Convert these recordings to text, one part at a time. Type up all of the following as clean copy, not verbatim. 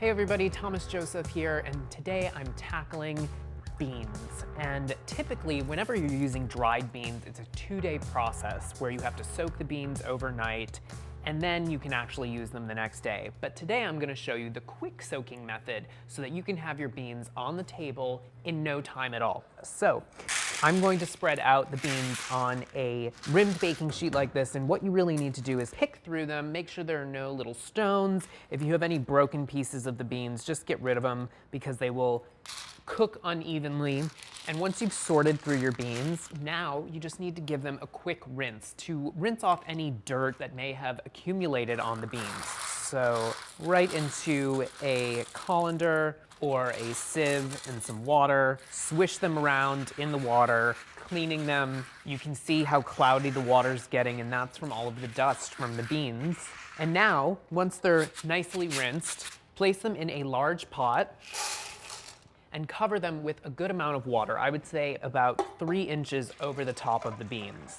Hey everybody, Thomas Joseph here, and today I'm tackling beans. And typically, whenever you're using dried beans, it's a 2-day process where you have to soak the beans overnight, and then you can actually use them the next day. But today I'm gonna show you the quick soaking method so that you can have your beans on the table in no time at all. So, I'm going to spread out the beans on a rimmed baking sheet like this, and what you really need to do is pick through them, make sure there are no little stones. If you have any broken pieces of the beans, just get rid of them because they will cook unevenly. And once you've sorted through your beans, now you just need to give them a quick rinse to rinse off any dirt that may have accumulated on the beans. So right into a colander or a sieve and some water, swish them around in the water, cleaning them. You can see how cloudy the water's getting, and that's from all of the dust from the beans. And now, once they're nicely rinsed, place them in a large pot and cover them with a good amount of water. I would say about 3 inches over the top of the beans.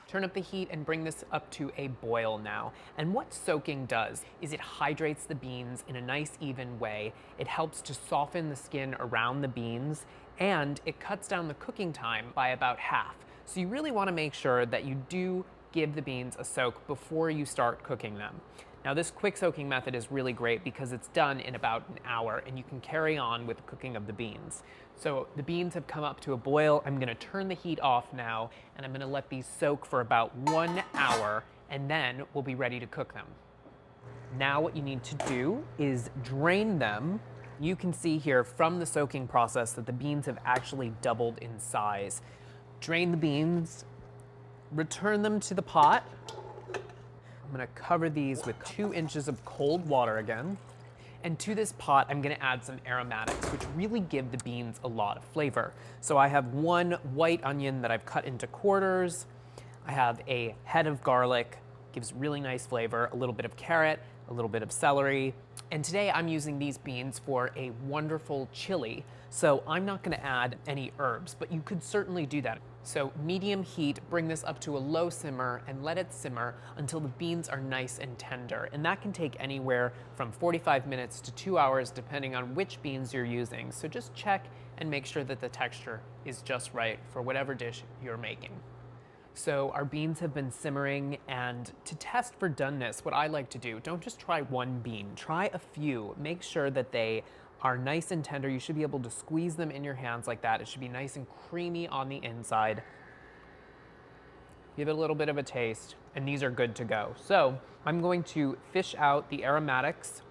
Turn up the heat and bring this up to a boil now. And what soaking does is it hydrates the beans in a nice even way. It helps to soften the skin around the beans, and it cuts down the cooking time by about half. So you really want to make sure that you do give the beans a soak before you start cooking them. Now this quick soaking method is really great because it's done in about an hour and you can carry on with the cooking of the beans. So the beans have come up to a boil. I'm gonna turn the heat off now and I'm gonna let these soak for about 1 hour, and then we'll be ready to cook them. Now what you need to do is drain them. You can see here from the soaking process that the beans have actually doubled in size. Drain the beans, return them to the pot. I'm gonna cover these with 2 inches of cold water again. And to this pot, I'm gonna add some aromatics, which really give the beans a lot of flavor. So I have 1 white onion that I've cut into quarters. I have a head of garlic, gives really nice flavor, a little bit of carrot, a little bit of celery. And today I'm using these beans for a wonderful chili. So I'm not gonna add any herbs, but you could certainly do that. So medium heat, bring this up to a low simmer and let it simmer until the beans are nice and tender. And that can take anywhere from 45 minutes to 2 hours depending on which beans you're using. So just check and make sure that the texture is just right for whatever dish you're making. So our beans have been simmering, and to test for doneness, what I like to do, don't just try 1 bean, try a few. Make sure that they are nice and tender. You should be able to squeeze them in your hands like that. It should be nice and creamy on the inside. Give it a little bit of a taste, and these are good to go. So I'm going to fish out the aromatics,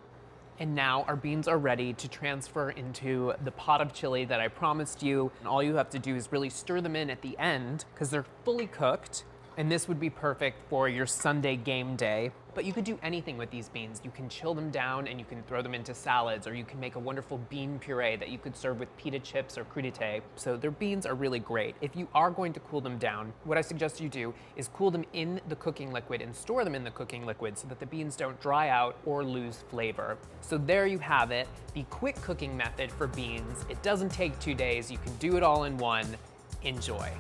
and now our beans are ready to transfer into the pot of chili that I promised you. And all you have to do is really stir them in at the end because they're fully cooked. And this would be perfect for your Sunday game day. But you could do anything with these beans. You can chill them down and you can throw them into salads, or you can make a wonderful bean puree that you could serve with pita chips or crudité. So their beans are really great. If you are going to cool them down, what I suggest you do is cool them in the cooking liquid and store them in the cooking liquid so that the beans don't dry out or lose flavor. So there you have it, the quick cooking method for beans. It doesn't take 2 days. You can do it all in one. Enjoy.